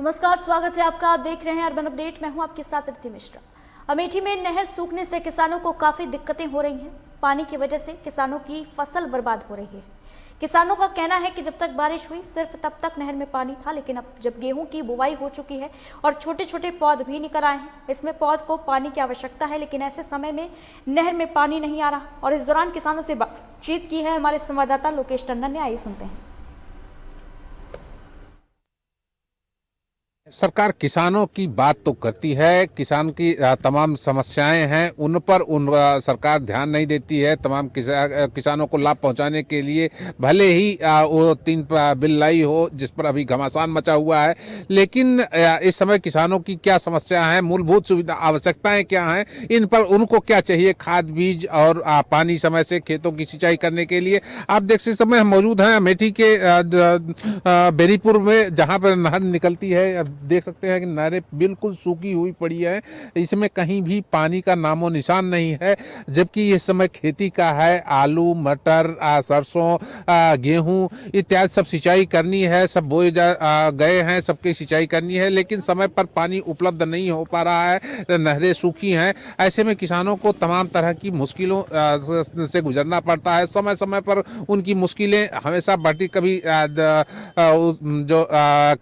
नमस्कार, स्वागत है आपका। आप देख रहे हैं अर्बन अपडेट। मैं हूं आपके साथ रिद्धि मिश्रा। अमेठी में नहर सूखने से किसानों को काफी दिक्कतें हो रही हैं। पानी की वजह से किसानों की फसल बर्बाद हो रही है। किसानों का कहना है कि जब तक बारिश हुई सिर्फ तब तक नहर में पानी था, लेकिन अब जब गेहूं की बुवाई हो चुकी है और छोटे छोटे पौध भी निकल आए हैं, इसमें पौध को पानी की आवश्यकता है, लेकिन ऐसे समय में नहर में पानी नहीं आ रहा। और इस दौरान किसानों से बातचीत की है हमारे संवाददाता लोकेश टंडन ने। आइए सुनते हैं। सरकार किसानों की बात तो करती है, किसान की तमाम समस्याएं हैं उन पर सरकार ध्यान नहीं देती है। तमाम किसानों को लाभ पहुंचाने के लिए भले ही वो 3 बिल लाई हो जिस पर अभी घमासान मचा हुआ है, लेकिन इस समय किसानों की क्या समस्या है, मूलभूत सुविधा आवश्यकताएं क्या हैं, इन पर उनको क्या चाहिए, खाद बीज और पानी समय से खेतों की सिंचाई करने के लिए। आप देख सकते समय हम मौजूद हैं अमेठी के बेरीपुर में, जहाँ पर नहर निकलती है। देख सकते हैं कि नहरें बिल्कुल सूखी हुई पड़ी है, इसमें कहीं भी पानी का नामो निशान नहीं है। जबकि इस समय खेती का है, आलू मटर सरसों गेहूं इत्यादि सब सिंचाई करनी है, सब बोए गए हैं, सबकी सिंचाई करनी है, लेकिन समय पर पानी उपलब्ध नहीं हो पा रहा है, नहरें सूखी हैं। ऐसे में किसानों को तमाम तरह की मुश्किलों से गुजरना पड़ता है। समय समय पर उनकी मुश्किलें हमेशा बढ़ती, कभी जो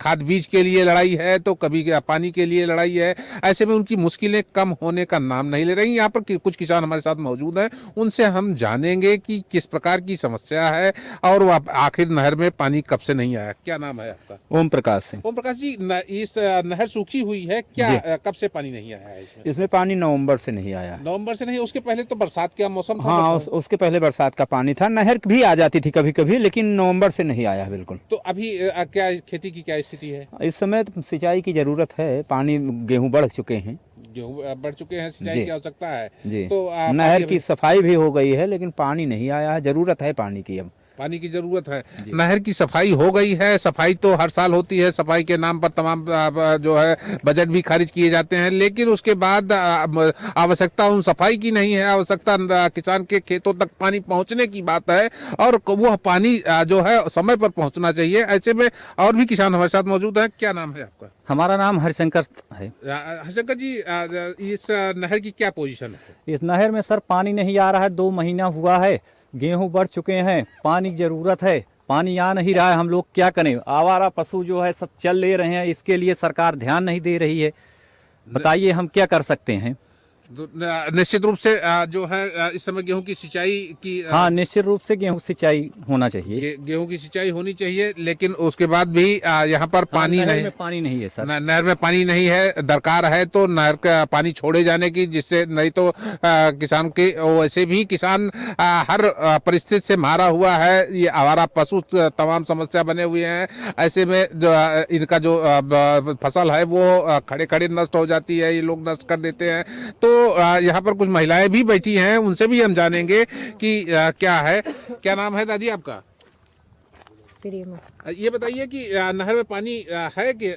खाद बीज के लिए लड़ाई है तो कभी पानी के लिए लड़ाई है। ऐसे में उनकी मुश्किलें कम होने का नाम नहीं ले रही। यहाँ पर कुछ किसान हमारे साथ मौजूद हैं, उनसे हम जानेंगे कि किस प्रकार की समस्या है और वो आखिर नहर में पानी कब से नहीं आया। क्या नाम है आपका? ओम प्रकाश सिंह। ओम प्रकाश जी, इस नहर सूखी हुई है, क्या कब से पानी नहीं आया है इसमें पानी नवंबर से नहीं आया। नवंबर से नहीं, उसके पहले तो बरसात का मौसम था। हाँ, उसके पहले बरसात का पानी था, नहर भी आ जाती थी कभी कभी, लेकिन नवंबर से नहीं आया बिल्कुल। तो अभी क्या खेती की क्या स्थिति है? इस समय तो सिंचाई की जरूरत है, पानी गेहूं बढ़ चुके हैं, गेहूं बढ़ चुके हैं, सिंचाई की आवश्यकता है जी। तो नहर की सफाई भी हो गई है, लेकिन पानी नहीं आया है। जरूरत है पानी की, अब पानी की जरूरत है। नहर की सफाई हो गई है, सफाई तो हर साल होती है, सफाई के नाम पर तमाम जो है बजट भी खारिज किए जाते हैं, लेकिन उसके बाद आवश्यकता उन सफाई की नहीं है, आवश्यकता किसान के खेतों तक पानी पहुंचने की बात है और वो पानी जो है समय पर पहुंचना चाहिए। ऐसे में और भी किसान हमारे साथ मौजूद हैं। क्या नाम है आपका? हमारा नाम हरिशंकर है। हरिशंकर जी, इस नहर की क्या पोजीशन है? इस नहर में सर पानी नहीं आ रहा है, 2 महीना हुआ है, गेहूं बढ़ चुके हैं, पानी की जरूरत है, पानी आ नहीं रहा है। हम लोग क्या करें? आवारा पशु जो है सब चल ले रहे हैं, इसके लिए सरकार ध्यान नहीं दे रही है। बताइए हम क्या कर सकते हैं? निश्चित रूप से जो है इस समय गेहूं की सिंचाई की हाँ, निश्चित रूप से गेहूं सिंचाई होना चाहिए, गेहूं की सिंचाई होनी चाहिए, लेकिन उसके बाद भी यहाँ पर पानी नहर नहीं, में पानी नहीं है सर। नहर में पानी नहीं है। दरकार है तो नहर का पानी छोड़े जाने की, जिससे नहीं तो किसान के वैसे भी किसान हर परिस्थिति से मारा हुआ है। ये आवारा पशु तमाम समस्या बने हुए हैं। ऐसे में जो इनका जो फसल है वो खड़े खड़े नष्ट हो जाती है, ये लोग नष्ट कर देते हैं। तो यहाँ पर कुछ महिलाएं भी बैठी हैं, उनसे भी हम जानेंगे कि क्या है। क्या नाम है दादी आपका? ये बताइए कि नहर में पानी है कि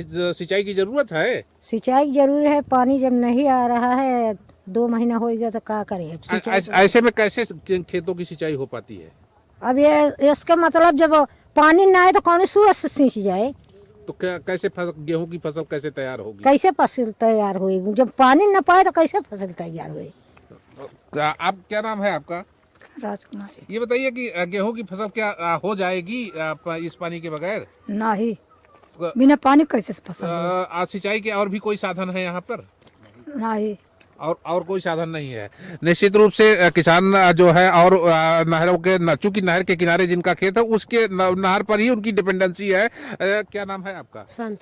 सिंचाई की जरूरत है? सिंचाई जरूर है, पानी जब नहीं आ रहा है, 2 महीना हो गया तो क्या करें? ऐसे में कैसे खेतों की सिंचाई हो पाती है? अब ये इसका मतलब जब पानी ना आए तो कौन सूरज से सींच जाए? तो कैसे गेहूं की फसल कैसे तैयार होगी? कैसे फसल तैयार होगी? जब पानी न पाए तो कैसे फसल तैयार होगी? आप क्या नाम है आपका? राजकुमारी। ये बताइए कि गेहूं की फसल क्या हो जाएगी इस पानी के बगैर? नहीं, बिना पानी कैसे फसल? सिंचाई के और भी कोई साधन है यहाँ पर? नहीं, और कोई साधन नहीं है। निश्चित रूप से किसान जो है और नहरों के, चूंकि नहर के किनारे जिनका खेत है उसके नहर पर ही उनकी डिपेंडेंसी है। क्या नाम है आपका? संत।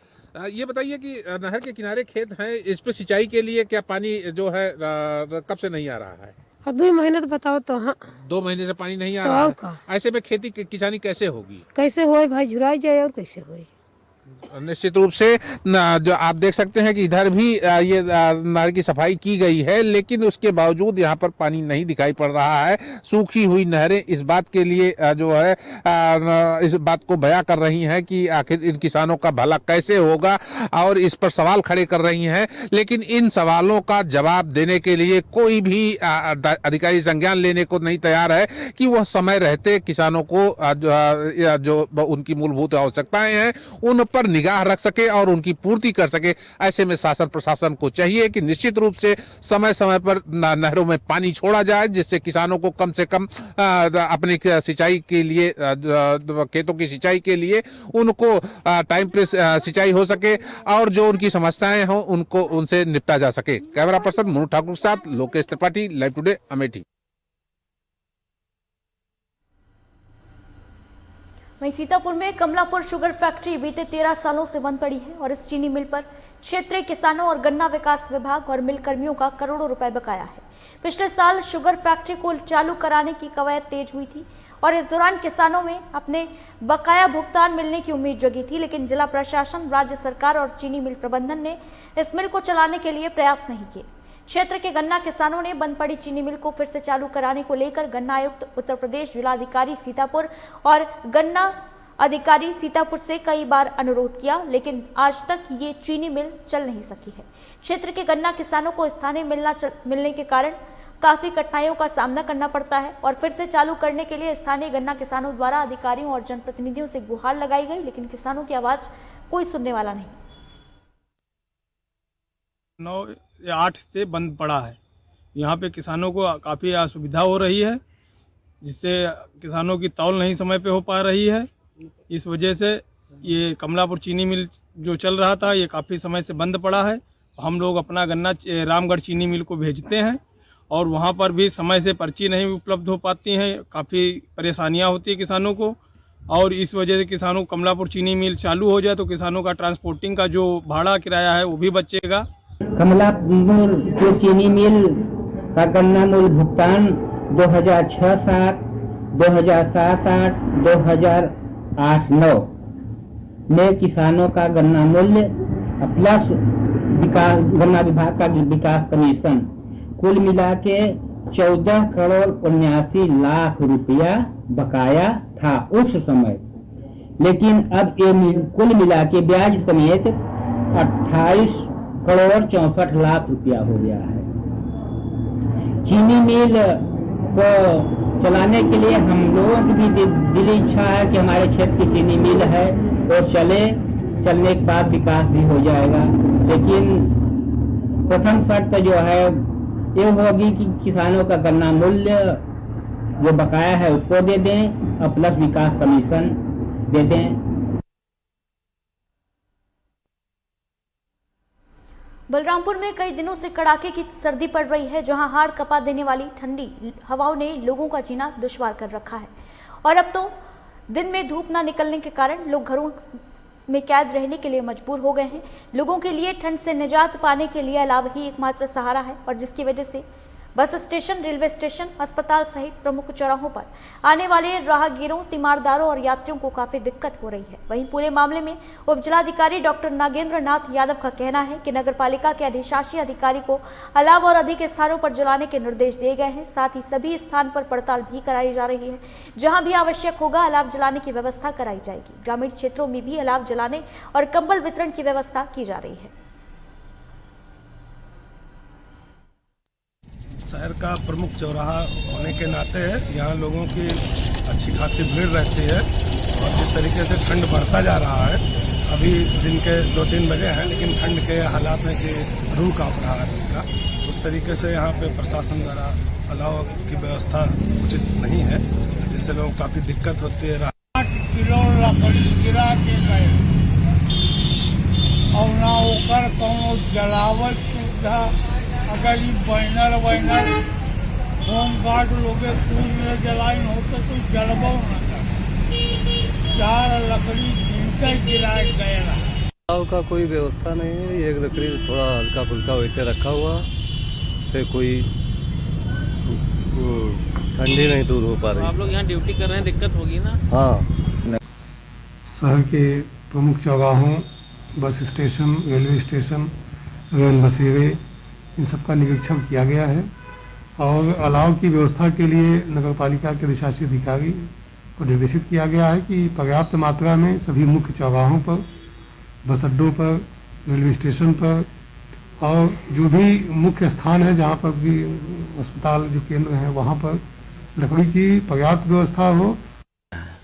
ये बताइए कि नहर के किनारे खेत हैं, इस पे सिंचाई के लिए क्या पानी जो है कब से नहीं आ रहा है? 2 महीने तो बताओ तो। हाँ, 2 महीने से पानी नहीं आ तो रहा है। ऐसे में खेती किसानी कैसे होगी? कैसे होए भाई? झुराई जाए और कैसे होए? निश्चित रूप से जो आप देख सकते हैं कि इधर भी ये नहर की सफाई की गई है, लेकिन उसके बावजूद यहाँ पर पानी नहीं दिखाई पड़ रहा है। सूखी हुई नहरें इस बात के लिए जो है इस बात को बयां कर रही हैं कि आखिर इन किसानों का भला कैसे होगा और इस पर सवाल खड़े कर रही हैं। लेकिन इन सवालों का जवाब देने के लिए कोई भी अधिकारी संज्ञान लेने को नहीं तैयार है कि वह समय रहते किसानों को जो उनकी मूलभूत आवश्यकताएं हैं उन पर निगाह रख सके और उनकी पूर्ति कर सके। ऐसे में शासन प्रशासन को चाहिए कि निश्चित रूप से समय समय पर नहरों में पानी छोड़ा जाए, जिससे किसानों को कम से कम अपनी सिंचाई के लिए, खेतों की सिंचाई के लिए उनको टाइम पे सिंचाई हो सके और जो उनकी समस्याएं हों उनको उनसे निपटा जा सके। कैमरा पर्सन मोनू ठाकुर के साथ लोकेश त्रिपाठी, लाइव टुडे, अमेठी। वहीं सीतापुर में कमलापुर शुगर फैक्ट्री बीते 13 सालों से बंद पड़ी है और इस चीनी मिल पर क्षेत्रीय किसानों और गन्ना विकास विभाग और मिल कर्मियों का करोड़ों रुपए बकाया है। पिछले साल शुगर फैक्ट्री को चालू कराने की कवायद तेज हुई थी और इस दौरान किसानों में अपने बकाया भुगतान मिलने की उम्मीद जगी थी, लेकिन जिला प्रशासन, राज्य सरकार और चीनी मिल प्रबंधन ने इस मिल को चलाने के लिए प्रयास नहीं किए। क्षेत्र के गन्ना किसानों ने बंद पड़ी चीनी मिल को फिर से चालू कराने को लेकर गन्ना आयुक्त उत्तर प्रदेश, जिलाधिकारी सीतापुर और गन्ना अधिकारी सीतापुर से कई बार अनुरोध किया, लेकिन आज तक ये चीनी मिल चल नहीं सकी है। क्षेत्र के गन्ना किसानों को स्थानीय मिलने के कारण काफी कठिनाइयों का सामना करना पड़ता है और फिर से चालू करने के लिए स्थानीय गन्ना किसानों द्वारा अधिकारियों और जनप्रतिनिधियों से गुहार लगाई गई, लेकिन किसानों की आवाज कोई सुनने वाला नहीं। 9 या 8 से बंद पड़ा है। यहाँ पे किसानों को काफ़ी असुविधा हो रही है, जिससे किसानों की तौल नहीं समय पे हो पा रही है। इस वजह से ये कमलापुर चीनी मिल जो चल रहा था ये काफ़ी समय से बंद पड़ा है। हम लोग अपना गन्ना रामगढ़ चीनी मिल को भेजते हैं और वहाँ पर भी समय से पर्ची नहीं उपलब्ध हो पाती हैं, काफ़ी परेशानियाँ होती है किसानों को। और इस वजह से किसानों को कमलापुर चीनी मिल चालू हो जाए तो किसानों का ट्रांसपोर्टिंग का जो भाड़ा किराया है वो भी बचेगा। कमलापुर जो चीनी मिल का गन्ना मूल्य भुगतान 2006-07, 2007-08, 2008-09 में किसानों का गन्ना मूल्य प्लस गन्ना विभाग का विकास कमीशन कुल मिला के 14 करोड़ 79 लाख रुपया बकाया था उस समय। लेकिन अब ये कुल मिला के ब्याज समेत 28 करोड़ 64 लाख रुपया हो गया है। चीनी मिल को चलाने के लिए हम लोगों की भी दिली इच्छा है कि हमारे क्षेत्र की चीनी मिल है वो चलने के बाद विकास भी हो जाएगा। लेकिन प्रथम शर्त जो है ये होगी कि किसानों का गन्ना मूल्य जो बकाया है उसको दे दें और प्लस विकास कमीशन दे दें। बलरामपुर में कई दिनों से कड़ाके की सर्दी पड़ रही है, जहां हाड़ कपा देने वाली ठंडी हवाओं ने लोगों का जीना दुश्वार कर रखा है और अब तो दिन में धूप न निकलने के कारण लोग घरों में कैद रहने के लिए मजबूर हो गए हैं। लोगों के लिए ठंड से निजात पाने के लिए अलाव ही एकमात्र सहारा है और जिसकी वजह से बस स्टेशन, रेलवे स्टेशन, अस्पताल सहित प्रमुख चौराहों पर आने वाले राहगीरों, तीमारदारों और यात्रियों को काफी दिक्कत हो रही है। वहीं पूरे मामले में उप जिलाधिकारी डॉक्टर नागेंद्र नाथ यादव का कहना है कि नगर पालिका के अधिशासी अधिकारी को अलाव और अधिक स्थानों पर जलाने के निर्देश दिए गए हैं। साथ ही सभी स्थान पर पड़ताल भी कराई जा रही है। जहां भी आवश्यक होगा अलाव जलाने की व्यवस्था कराई जाएगी। ग्रामीण क्षेत्रों में भी अलाव जलाने और कंबल वितरण की व्यवस्था की जा रही है। शहर का प्रमुख चौराहा होने के नाते यहाँ लोगों की अच्छी खासी भीड़ रहती है और जिस तरीके से ठंड बढ़ता जा रहा है, अभी दिन के 2-3 बजे हैं लेकिन ठंड के हालात में कि रूह कांप रहा है आदमी का, उस तरीके से यहाँ पे प्रशासन द्वारा अलाव की व्यवस्था उचित नहीं है, जिससे लोगों को काफ़ी दिक्कत होती है। 8 किलो लकड़ी गिरा के गए और ना ओकर कोनो जलावट सुविधा। अगर ये बैनर होम गार्ड लोग में जलाइन होते तो जलबो न कर 4 लकड़ी जिनका गिराए गया। अलाव का कोई व्यवस्था नहीं है, एक लकड़ी थोड़ा हल्का फुल्का वैसे रखा हुआ से कोई ठंडी नहीं दूर हो पा रही। आप लोग यहाँ ड्यूटी कर रहे हैं, दिक्कत होगी ना? हाँ। शहर के प्रमुख चौराहों, बस स्टेशन, रेलवे स्टेशन, रेल बसेरे, इन सब का निरीक्षण किया गया है और अलाव की व्यवस्था के लिए नगर पालिका के अधिशासी अधिकारी को निर्देशित किया गया है कि पर्याप्त मात्रा में सभी मुख्य चौराहों पर, बस अड्डों पर, रेलवे स्टेशन पर और जो भी मुख्य स्थान है जहाँ पर भी अस्पताल जो केंद्र हैं वहाँ पर लकड़ी की पर्याप्त व्यवस्था हो।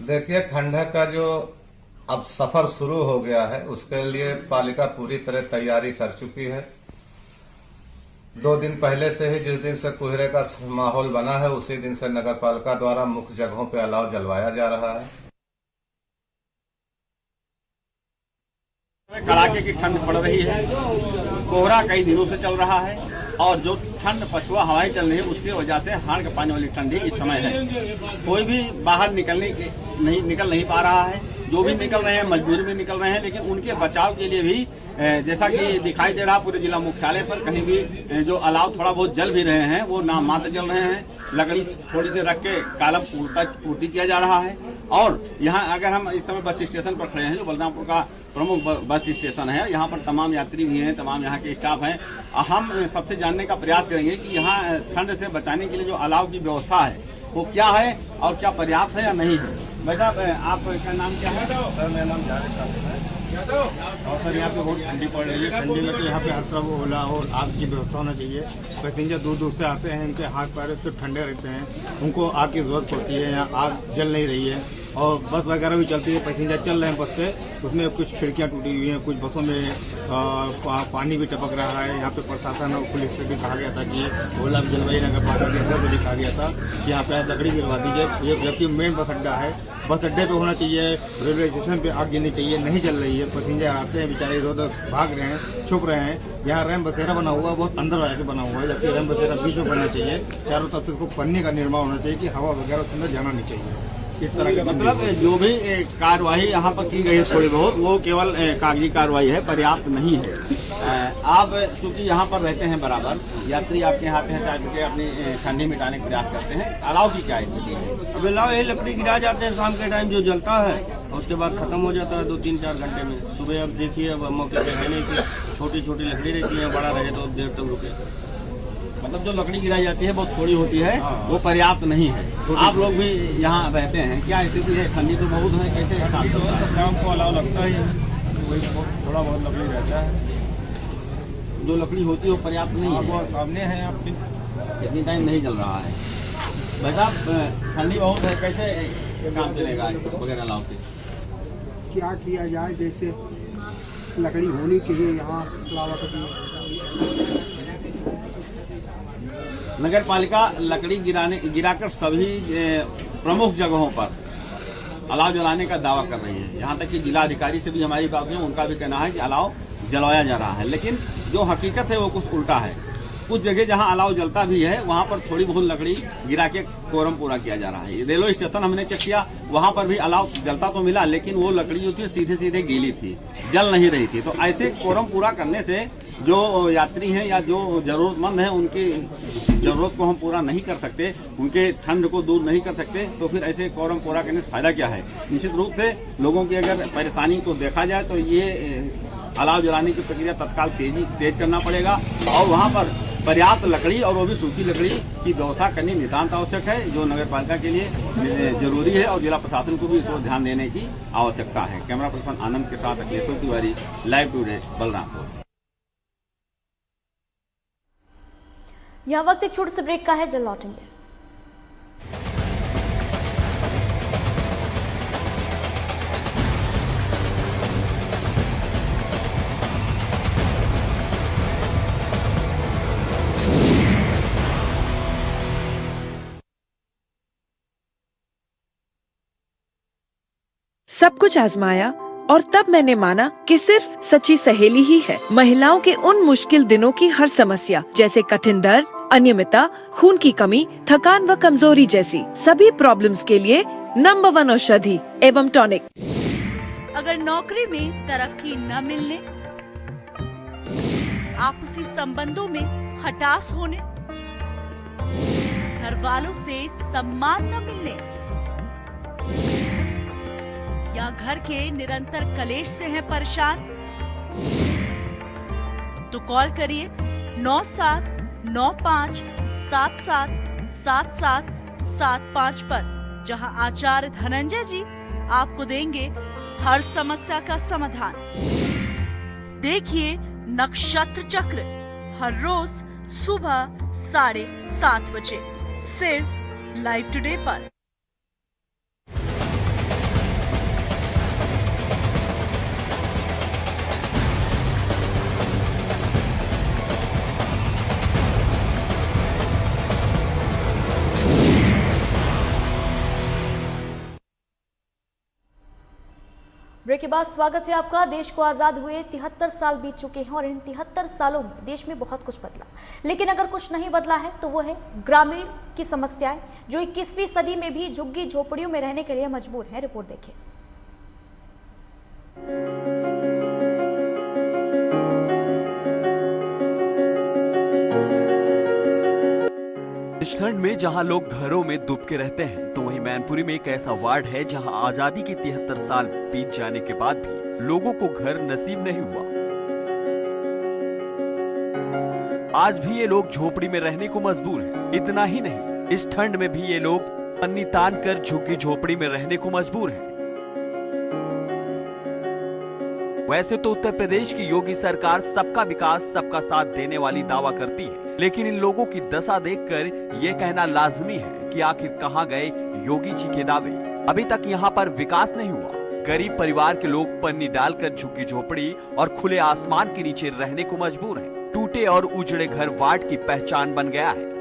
देखिए, ठंडक का जो अब सफर शुरू हो गया है, उसके लिए पालिका पूरी तरह तैयारी कर चुकी है। 2 दिन पहले से ही, जिस दिन से कोहरे का माहौल बना है, उसी दिन से नगर पालिका द्वारा मुख्य जगहों पर अलाव जलवाया जा रहा है। कड़ाके की ठंड पड़ रही है, कोहरा कई दिनों से चल रहा है और जो ठंड पछुआ हवाएं चल रही है उसकी वजह से हाड़ के पानी वाली ठंडी इस समय है। कोई भी बाहर निकल नहीं पा रहा है। जो भी निकल रहे हैं मजबूरी में निकल रहे हैं, लेकिन उनके बचाव के लिए भी जैसा कि दिखाई दे रहा पूरे जिला मुख्यालय पर कहीं भी जो अलाव थोड़ा बहुत जल भी रहे हैं वो नाम मात्र जल रहे हैं। लकड़ी थोड़ी सी रख के कालम पूर्ति किया जा रहा है। और यहाँ अगर हम इस समय बस स्टेशन पर खड़े हैं, जो बलरामपुर का प्रमुख बस स्टेशन है, यहाँ पर तमाम यात्री भी हैं, तमाम यहाँ के स्टाफ हैं। हम सबसे जानने का प्रयास करेंगे कि यहाँ ठंड से बचाने के लिए जो अलाव की व्यवस्था है वो क्या है और क्या पर्याप्त है या नहीं है। भाई साहब, आपका नाम क्या है? सर, मेरा नाम जावेद है। और सर, यहाँ पे बहुत ठंडी पड़ रही है। ठंडी में तो यहाँ पे हर तरफ ओला और आग की व्यवस्था होना चाहिए। पैसेंजर दूर दूर से आते हैं, उनके हाथ पैर तो ठंडे रहते हैं, उनको आग की जरूरत पड़ती है। यहाँ आग जल नहीं रही है और बस वगैरह भी चलती है, पैसेंजर चल रहे हैं बस पे, उसमें कुछ खिड़कियाँ टूटी हुई हैं, कुछ बसों में पानी भी टपक रहा है। यहाँ पे प्रशासन और पुलिस से भी कहा गया था कि ओला जलवाई नगर पालिका के अंदर भी कहा गया था कि यहाँ पे लकड़ी गिरवा दीजिए। ये जबकि मेन बस अड्डा है, बस अड्डे पे होना चाहिए, रेलवे स्टेशन पे आग गिरनी चाहिए, नहीं जल रही है। पैसेंजर आते हैं बेचारे इधर उधर भाग रहे हैं, छुप रहे हैं। यहाँ रैम बसेरा बना हुआ है, बहुत अंदर आके बना हुआ है, जबकि रैम बसेरा बीच में बनना चाहिए। चारों तरफ से उसको पन्नी का निर्माण होना चाहिए कि हवा वगैरह उसके अंदर जाना नहीं चाहिए। इस तरह के मतलब जो भी कार्रवाई यहाँ पर की गई है थोड़ी बहुत, वो केवल कागजी कार्रवाई है, पर्याप्त नहीं है। आप चूंकि यहाँ पर रहते हैं बराबर, यात्री आपके यहाँ पे हैं, चाहे अपनी ठंडी मिटाने का प्रयास करते हैं, अलाव की क्या स्थिति है? अब अलाव यही लकड़ी गिरा जाते हैं शाम के टाइम, जो जलता है और उसके बाद खत्म हो जाता है 2-3-4 घंटे में। सुबह अब देखिए, अब मौके पे है नहीं कि छोटी छोटी लकड़ी रहती है, बड़ा रहे तो देर तक रुके। मतलब जो लकड़ी गिराई जाती है बहुत थोड़ी होती है, वो पर्याप्त नहीं है। आप लोग भी यहाँ रहते हैं, क्या स्थिति है? ठंडी तो बहुत है, कैसे? शाम को अलाव लगता ही है, वही थोड़ा बहुत लकड़ी रहता है। जो लकड़ी होती है वो पर्याप्त नहीं है। वो सामने है आपके, इतनी टाइम नहीं चल रहा है। भाई साहब, ठंडी बहुत है, कैसे काम चलेगा बगैर अलाव के? क्या किया जाए, जैसे लकड़ी होनी चाहिए यहाँ लावा का। नगर पालिका लकड़ी गिराकर सभी प्रमुख जगहों पर अलाव जलाने का दावा कर रही है। यहाँ तक कि जिला अधिकारी से भी हमारी बात हुई, उनका भी कहना है कि अलाव जलाया जा रहा है, लेकिन जो हकीकत है वो कुछ उल्टा है। कुछ जगह जहाँ अलाव जलता भी है वहाँ पर थोड़ी बहुत लकड़ी गिरा के कोरम पूरा किया जा रहा है। रेलवे स्टेशन हमने चेक किया, वहाँ पर भी अलाव जलता तो मिला, लेकिन वो लकड़ी जो थी सीधे सीधे गीली थी, जल नहीं रही थी। तो ऐसे कोरम पूरा करने से जो यात्री हैं या जो जरूरतमंद हैं उनकी जरूरत को हम पूरा नहीं कर सकते, उनके ठंड को दूर नहीं कर सकते, तो फिर ऐसे कोरम पूरा करने से फायदा क्या है? निश्चित रूप से लोगों की अगर परेशानी को देखा जाए तो ये अलाव जलाने की प्रक्रिया तत्काल तेज करना पड़ेगा और वहाँ पर पर्याप्त लकड़ी और वो भी सूखी लकड़ी की व्यवस्था करनी नितांत आवश्यक है, जो नगर पालिका के लिए जरूरी है और जिला प्रशासन को भी इसको ध्यान देने की आवश्यकता है। कैमरा पर्सन आनंद के साथ अखिलेश तिवारी, लाइव टुडे, बलरामपुर। यह वक्त एक छोटे से ब्रेक का है, जल्द लौटेंगे। सब कुछ आजमाया और तब मैंने माना कि सिर्फ सच्ची सहेली ही है महिलाओं के उन मुश्किल दिनों की हर समस्या, जैसे कठिन दर्द, अनियमितता, खून की कमी, थकान व कमजोरी जैसी सभी प्रॉब्लम्स के लिए नंबर 1 औषधि एवं टॉनिक। अगर नौकरी में तरक्की न मिलने, आपसी संबंधों में खटास होने, घर वालों से सम्मान न मिलने या घर के निरंतर कलेश से हैं परेशान, तो कॉल करिए 9795777775 पर, जहां आचार्य धनंजय जी आपको देंगे हर समस्या का समाधान। देखिए नक्षत्र चक्र हर रोज सुबह 7:30 बजे सिर्फ लाइव टुडे पर। ब्रेक के बाद स्वागत है आपका। देश को आज़ाद हुए 73 साल बीत चुके हैं और इन 73 सालों में देश में बहुत कुछ बदला, लेकिन अगर कुछ नहीं बदला है तो वो है ग्रामीण की समस्याएं, जो 21वीं सदी में भी झुग्गी झोपड़ियों में रहने के लिए मजबूर है। रिपोर्ट देखिए। इस ठंड में जहां लोग घरों में दुब के रहते हैं, तो वहीं मैनपुरी में एक ऐसा वार्ड है जहां आजादी के 73 साल बीत जाने के बाद भी लोगों को घर नसीब नहीं हुआ। आज भी ये लोग झोपड़ी में रहने को मजबूर हैं। इतना ही नहीं, इस ठंड में भी ये लोग पन्नी तान कर झुग्गी झोपड़ी में रहने को मजबूर हैं। वैसे तो उत्तर प्रदेश की योगी सरकार सबका विकास सबका साथ देने वाली दावा करती है, लेकिन इन लोगों की दशा देखकर ये कहना लाजमी है कि आखिर कहां गए योगी जी के दावे। अभी तक यहां पर विकास नहीं हुआ। गरीब परिवार के लोग पन्नी डालकर झुग्गी झोपड़ी और खुले आसमान के नीचे रहने को मजबूर हैं। टूटे और उजड़े घर वार्ड की पहचान बन गया है।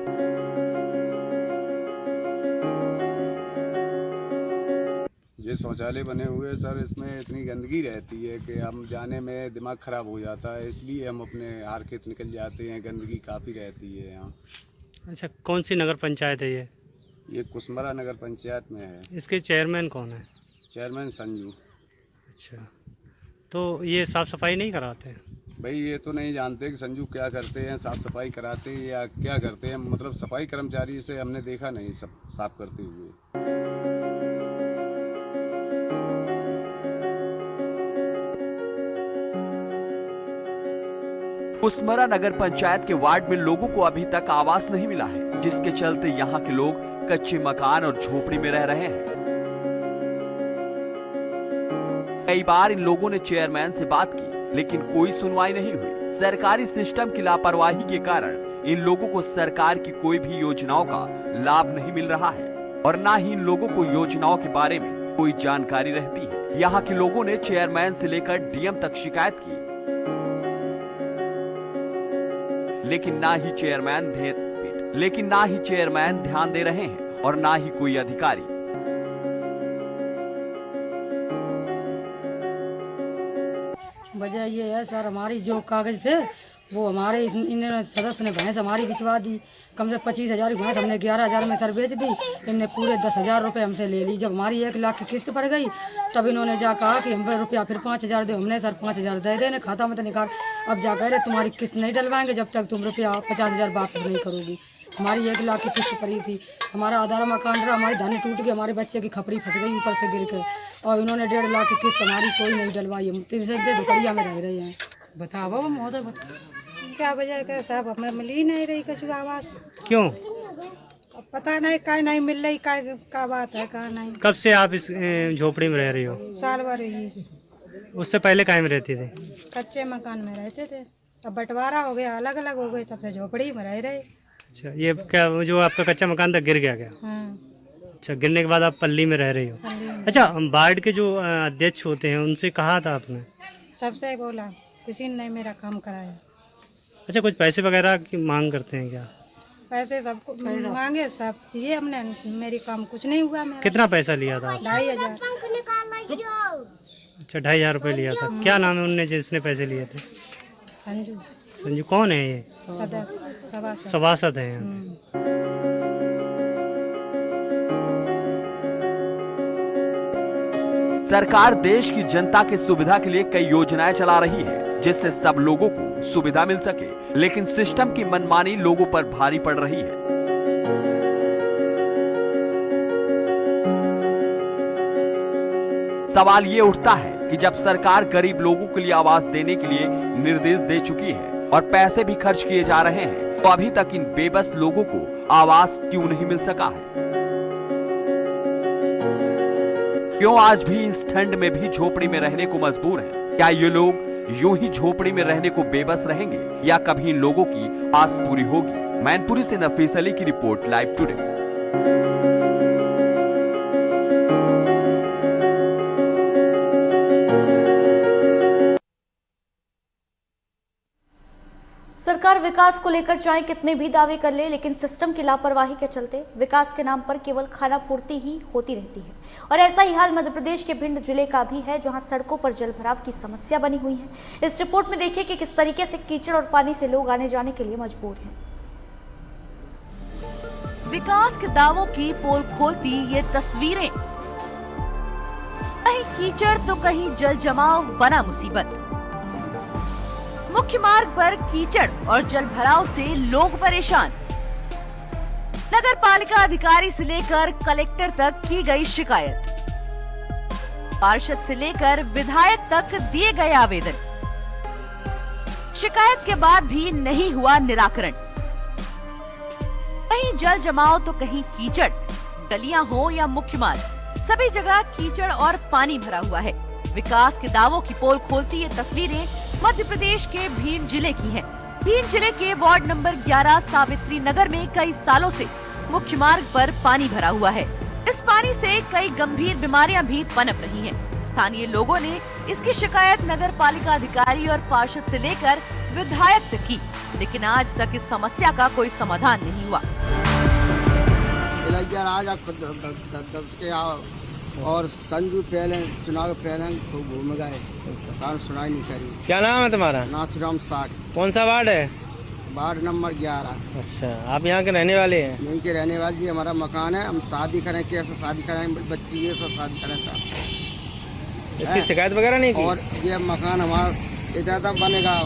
ये शौचालय बने हुए सर, इसमें इतनी गंदगी रहती है कि हम जाने में दिमाग खराब हो जाता है, इसलिए हम अपने हार खेत निकल जाते हैं। गंदगी काफ़ी रहती है यहाँ। अच्छा, कौन सी नगर पंचायत है ये? ये कुसमरा नगर पंचायत में है। इसके चेयरमैन कौन है? चेयरमैन संजू। अच्छा, तो ये साफ़ सफाई नहीं कराते हैं? भाई ये तो नहीं जानते कि संजू क्या करते हैं, साफ़ सफाई कराते हैं या क्या करते हैं। मतलब सफाई कर्मचारी से हमने देखा नहीं सब साफ करते हुए। कुसमरा नगर पंचायत के वार्ड में लोगों को अभी तक आवास नहीं मिला है, जिसके चलते यहाँ के लोग कच्चे मकान और झोपड़ी में रह रहे हैं। कई बार इन लोगों ने चेयरमैन से बात की, लेकिन कोई सुनवाई नहीं हुई। सरकारी सिस्टम की लापरवाही के कारण इन लोगों को सरकार की कोई भी योजनाओं का लाभ नहीं मिल रहा है और न ही इन लोगों को योजनाओं के बारे में कोई जानकारी रहती है। यहाँ के लोगों ने चेयरमैन से लेकर डीएम तक शिकायत की, लेकिन ना ही चेयरमैन ध्यान दे रहे हैं और ना ही कोई अधिकारी। वजह ये है सर, हमारी जो कागज थे वो हमारे इन सदस्य ने भैंस हमारी बिचवा दी। कम से 25,000 की भैंस हमने 11,000 में सर बेच दी। इनने पूरे 10,000 रुपये हमसे ले ली। जब हमारी 1 लाख की किस्त पड़ गई तब इन्होंने जा कहा कि हम रुपया फिर 5,000 दे। हमने सर 5,000 दे देने खाता में तो निकाल। अब जा कह रहे तुम्हारी किस्त नहीं डलवाएंगे जब तक तुम रुपया 50,000 वापस नहीं करोगी। हमारी 1 लाख की किस्त पड़ी थी। हमारा आधार मकान रहा, हमारी धानी टूट गई, हमारे बच्चे की खपड़ी फट गई ऊपर से गिर के, और इन्होंने 1.5 लाख की किस्त हमारी कोई नहीं डलवाई। हम 3 दुपहिया में रह रहे हैं। बताओ महोदय, क्या वजह है साहब, हमें मिल ही नहीं रही कुछ आवास। क्यों? पता नहीं का नहीं मिल रही, का बात है का नहीं। कब से आप इस झोपड़ी में रह रही हो? साल भर हुई। उससे पहले कहाँ में रहती थी? कच्चे मकान में रहते थे, अब बंटवारा हो गया, अलग अलग हो गए, सबसे झोपड़ी में रह रहे। अच्छा, ये क्या जो आपका कच्चा मकान था गिर गया क्या? हाँ। अच्छा, गिरने के बाद आप पल्ली में रह रही हो। अच्छा, वार्ड के जो अध्यक्ष होते हैं उनसे कहा था आपने? सबसे बोला, किसी ने नहीं मेरा काम कराया। अच्छा, कुछ पैसे वगैरह की मांग करते हैं क्या? पैसे सबको मांगे, सब दिए हमने, मेरी काम कुछ नहीं हुआ मेरा। कितना पैसा लिया था? 2,500। अच्छा, 2,500 रुपये लिया था। क्या नाम है उनने जिसने पैसे लिए थे? संजू। संजू कौन है ये? सदस्य सभासद हैं। सरकार देश की जनता की सुविधा के लिए कई योजनाएं चला रही है, जिससे सब लोगों को सुविधा मिल सके, लेकिन सिस्टम की मनमानी लोगों पर भारी पड़ रही है। सवाल ये उठता है कि जब सरकार गरीब लोगों के लिए आवास देने के लिए निर्देश दे चुकी है और पैसे भी खर्च किए जा रहे हैं, तो अभी तक इन बेबस लोगों को आवास क्यों नहीं मिल सका है? क्यों आज भी इस ठंड में भी झोपड़ी में रहने को मजबूर हैं? क्या ये लोग यूं ही झोपड़ी में रहने को बेबस रहेंगे या कभी इन लोगों की आस पूरी होगी? मैनपुरी से नफीस अली की रिपोर्ट, लाइव टुडे। सरकार विकास को लेकर चाहे कितने भी दावे कर ले, लेकिन सिस्टम की लापरवाही के चलते विकास के नाम पर केवल खाना पूर्ति ही होती रहती है। और ऐसा ही हाल मध्य प्रदेश के भिंड जिले का भी है, जहां सड़कों पर जल भराव की समस्या बनी हुई है। इस रिपोर्ट में देखिए कि किस तरीके से कीचड़ और पानी से लोग आने जाने के लिए मजबूर हैं। विकास के दावों की पोल खोलती ये तस्वीरें, कहीं कीचड़ तो कहीं जल जमाव बना मुसीबत। मुख्य मार्ग पर कीचड़ और जल भराव से लोग परेशान। नगर पालिका अधिकारी से लेकर कलेक्टर तक की गई शिकायत, पार्षद से लेकर विधायक तक दिए गए आवेदन। शिकायत के बाद भी नहीं हुआ निराकरण। कहीं जल जमाव तो कहीं कीचड़, गलियां हो या मुख्य मार्ग, सभी जगह कीचड़ और पानी भरा हुआ है। विकास के दावों की पोल खोलती ये तस्वीरें मध्य प्रदेश के भींड जिले की हैं। भींड जिले के वार्ड नंबर 11 सावित्री नगर में कई सालों से मुख्य मार्ग पर पानी भरा हुआ है। इस पानी से कई गंभीर बीमारियां भी पनप रही हैं। स्थानीय लोगों ने इसकी शिकायत नगर पालिका अधिकारी और पार्षद से लेकर विधायक तक की, लेकिन आज तक इस समस्या का कोई समाधान नहीं हुआ। और संजू पहले चुनाव पहले तो घूम गए, सुनाई नहीं करी। क्या नाम है तुम्हारा? नाथुराम साग। कौन सा वार्ड है? Ward number 11। अच्छा, आप यहाँ के रहने वाले हैं? यहीं के रहने वाले जी, हमारा मकान है। हम शादी करें, कैसे शादी करें, बच्ची ये सब शादी करें साहब। इसकी शिकायत वगैरह नहीं की? और ये मकान हमारा इधर तक बनेगा,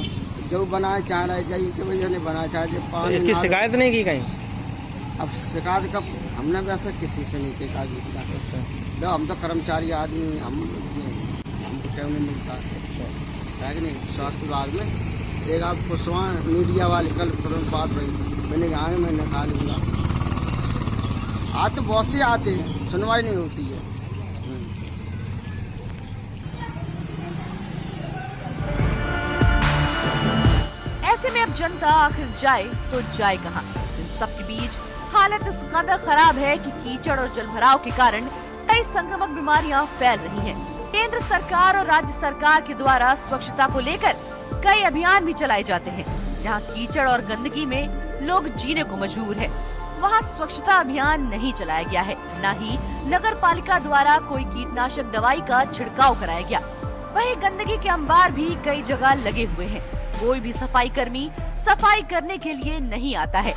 जो बनाए चाह रहे जाइए कि भैया ने बनाया चाहे पानी। इसकी शिकायत नहीं की कहीं? अब शिकायत कब हमने वैसे किसी से नहीं की कागज। हम तो कर्मचारी आदमी, हम तो क्यों नहीं मिलता है कि नहीं। स्वास्थ्य विभाग में एक आपको मीडिया वाले कल तुरंत बात हुई, मैंने कहा मैंने खा लूँगा। आज तो बहुत से आते हैं, सुनवाई नहीं होती है। ऐसे में अब जनता आखिर जाए तो जाए कहाँ? इन सब के बीच हालत इस कदर खराब है कि कीचड़ और जलभराव के कारण कई संक्रामक बीमारियां फैल रही हैं। केंद्र सरकार और राज्य सरकार के द्वारा स्वच्छता को लेकर कई अभियान भी चलाए जाते हैं। जहां कीचड़ और गंदगी में लोग जीने को मजबूर है, वहां स्वच्छता अभियान नहीं चलाया गया है, न ही नगर पालिका द्वारा कोई कीटनाशक दवाई का छिड़काव कराया गया। वहीं गंदगी के अंबार भी कई जगह लगे हुए हैं, कोई भी सफाई कर्मी सफाई करने के लिए नहीं आता है।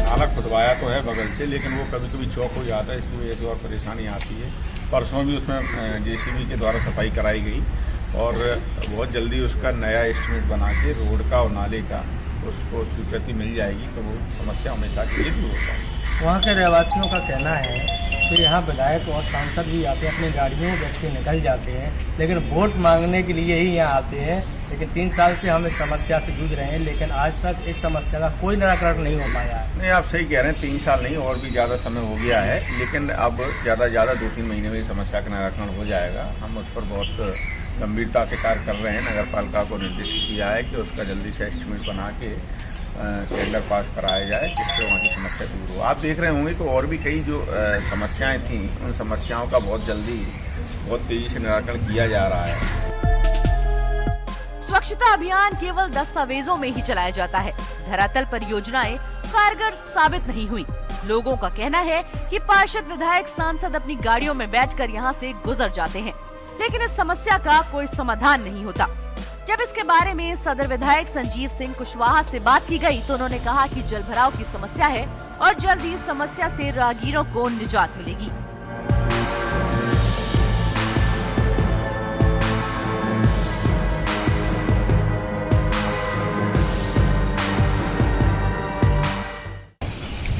नाला खुदवाया तो है बगल से, लेकिन वो कभी कभी चौक हो जाता है, इसकी वजह से और परेशानी आती है। परसों भी उसमें जेसीबी के द्वारा सफाई कराई गई और बहुत जल्दी उसका नया एस्टीमेट बना के रोड का और नाले का उसको स्वीकृति मिल जाएगी, तो वो समस्या हमेशा के लिए दूर होता है। वहाँ के रहवासियों का कहना है कि यहाँ विधायक और सांसद भी आते हैं, अपनी गाड़ियों में बैठ के निकल जाते हैं, लेकिन वोट मांगने के लिए ही यहाँ आते हैं। लेकिन 3 साल से हम इस समस्या से जूझ रहे हैं, लेकिन आज तक इस समस्या का कोई निराकरण नहीं हो पाया है। नहीं, आप सही कह रहे हैं, 3 साल नहीं और भी ज़्यादा समय हो गया है, लेकिन अब ज़्यादा 2-3 महीने में समस्या का निराकरण हो जाएगा। हम उस पर बहुत गंभीरता से कार्य कर रहे हैं। नगर पालिका को निर्देशित किया है कि उसका जल्दी से एस्टीमेट बना के टेंडर पास कराया जाए, जिससे वहाँ की समस्या दूर हो। आप देख रहे होंगे तो और भी कई जो समस्याएं थीं, उन समस्याओं का बहुत जल्दी बहुत तेजी से निराकरण किया जा रहा है। स्वच्छता अभियान केवल दस्तावेजों में ही चलाया जाता है, धरातल पर योजनाएं कारगर साबित नहीं हुई। लोगों का कहना है कि पार्षद, विधायक, सांसद अपनी गाड़ियों में बैठकर यहां से गुजर जाते हैं, लेकिन इस समस्या का कोई समाधान नहीं होता। जब इसके बारे में सदर विधायक संजीव सिंह कुशवाहा से बात की गई तो उन्होंने कहा कि जलभराव की समस्या है और जल्द ही समस्या से राहगीरों को निजात मिलेगी।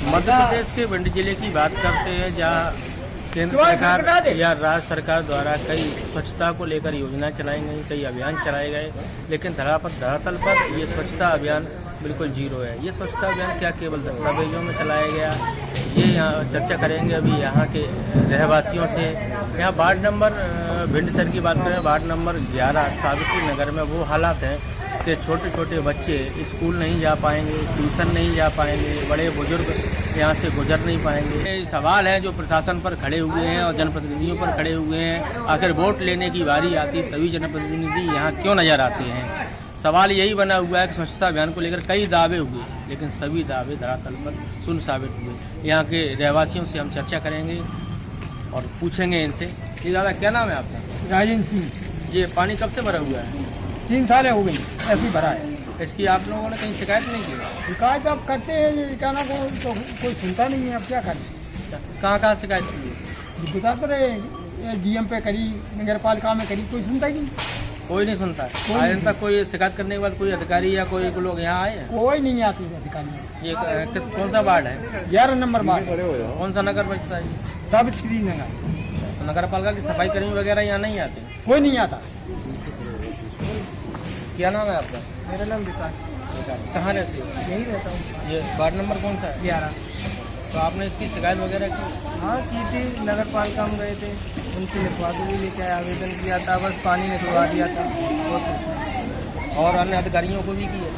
मध्य प्रदेश के भिंड जिले की बात करते हैं, जहाँ केंद्र सरकार या राज्य सरकार द्वारा कई स्वच्छता को लेकर योजनाएं चलाई गई, कई अभियान चलाए गए, लेकिन धरातल पर ये स्वच्छता अभियान बिल्कुल जीरो है। ये स्वच्छता अभियान क्या केवल दस्तावेजों में चलाया गया, ये यहाँ चर्चा करेंगे अभी यहाँ के रहवासियों से। यहाँ वार्ड नंबर भिंड शहर की बात करें, वार्ड नंबर 11 सावित्री नगर में वो हालात हैं कि छोटे छोटे बच्चे स्कूल नहीं जा पाएंगे, ट्यूशन नहीं जा पाएंगे, बड़े बुजुर्ग यहाँ से गुजर नहीं पाएंगे। ये सवाल है जो प्रशासन पर खड़े हुए हैं और जनप्रतिनिधियों पर खड़े हुए हैं। आखिर वोट लेने की बारी आती तभी जनप्रतिनिधि यहाँ क्यों नजर आते हैं? सवाल यही बना हुआ है कि स्वच्छता अभियान को लेकर कई दावे हुए, लेकिन सभी दावे धरातल पर शून्य साबित हुए। यहाँ के रहवासियों से हम चर्चा करेंगे और पूछेंगे इनसे। ये दादा क्या नाम है आपका? राजेंद्र सिंह। ये पानी कब से भरा हुआ है? 3 साल हो गई ऐसे ही भरा है। इसकी आप लोगों ने कहीं शिकायत नहीं की? शिकायत अब करते हैं, क्या ना तो कोई सुनता नहीं है, अब क्या करें। कहाँ कहाँ शिकायत की है? बता तो रहे, डीएम पे करी, नगर पालिका में करी, कोई सुनता ही नहीं। कोई नहीं सुनता है। आज तक कोई शिकायत करने के बाद कोई अधिकारी या कोई लोग यहाँ आए हैं? कोई नहीं आती है अधिकारी। ये कौन सा वार्ड है? 11 नंबर वार्ड। कौन सा नगर बचता है? सावित्री नगर। तो नगर पालिका की सफाई कर्मी वगैरह यहाँ नहीं आते? कोई नहीं आता। क्या नाम है आपका? मेरा नाम विकास। कहाँ रहते हो? यही रहता हूँ। ये वार्ड नंबर कौन सा है? 11। तो आपने इसकी शिकायत वगैरह की? हाँ की थी, नगर पालिका में गए थे, उनसे लिखवा भी लेके आए, आवेदन किया था, बस पानी निकलवा दिया था। और अन्य अधिकारियों को भी किया?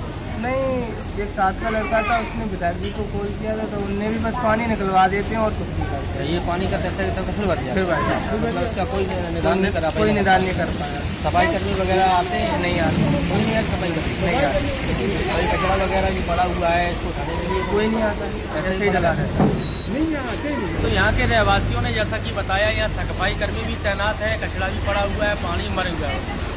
नहीं, एक साथ का लड़का था, उसने विधायक जी को कॉल किया था, तो उनने भी बस पानी निकलवा देते हैं और कुछ नहीं करते। ये पानी का तैसा तो फिर भर जाए? फिर भर जाए। मतलब इसका कोई निदान नहीं करा? कोई निदान नहीं कर पाया। सफाई कर्मी वगैरह आते हैं? नहीं आते। कोई नहीं आता सफाई कर्मी? नहीं आते। कोई कचरा वगैरह जो पड़ा हुआ है इसको उठाने के लिए कोई नहीं आता, ऐसे ही डला है। नहीं आते। तो यहाँ के रहवासियों ने जैसा कि बताया, यहाँ सफाई कर्मी भी तैनात है, कचरा भी पड़ा हुआ है, पानी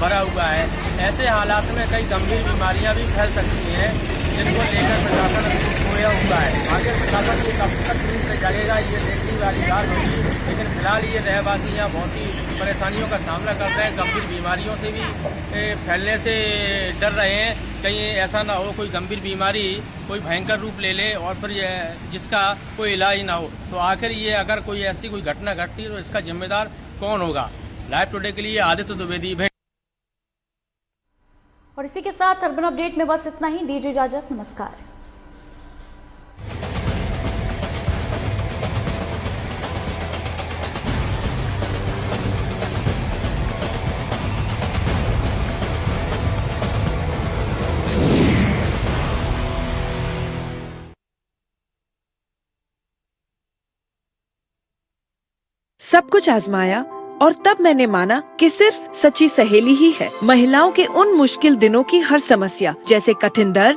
भरा हुआ है। ऐसे हालात में कई गंभीर बीमारियां भी फैल सकती हैं, जिनको लेकर प्रशासन खोया हुआ है। आगे प्रशासन ये कब तक से जगेगा ये देखने वाली बात होगी, लेकिन फिलहाल ये रहवासी यहाँ बहुत ही परेशानियों का सामना कर रहे हैं। गंभीर बीमारियों से भी फैलने से डर रहे हैं, कहीं ऐसा ना हो कोई गंभीर बीमारी कोई भयंकर रूप ले ले और फिर जिसका कोई इलाज ना हो। तो आखिर ये अगर कोई ऐसी कोई घटना घटती है तो इसका जिम्मेदार कौन होगा? लाइव टुडे के लिए आदित्य द्विवेदी। और इसी के साथ अर्बन अपडेट में बस इतना ही। दीजिए इजाजत, नमस्कार। सब कुछ आजमाया और तब मैंने माना कि सिर्फ सच्ची सहेली ही है महिलाओं के उन मुश्किल दिनों की हर समस्या, जैसे कठिन दर्द,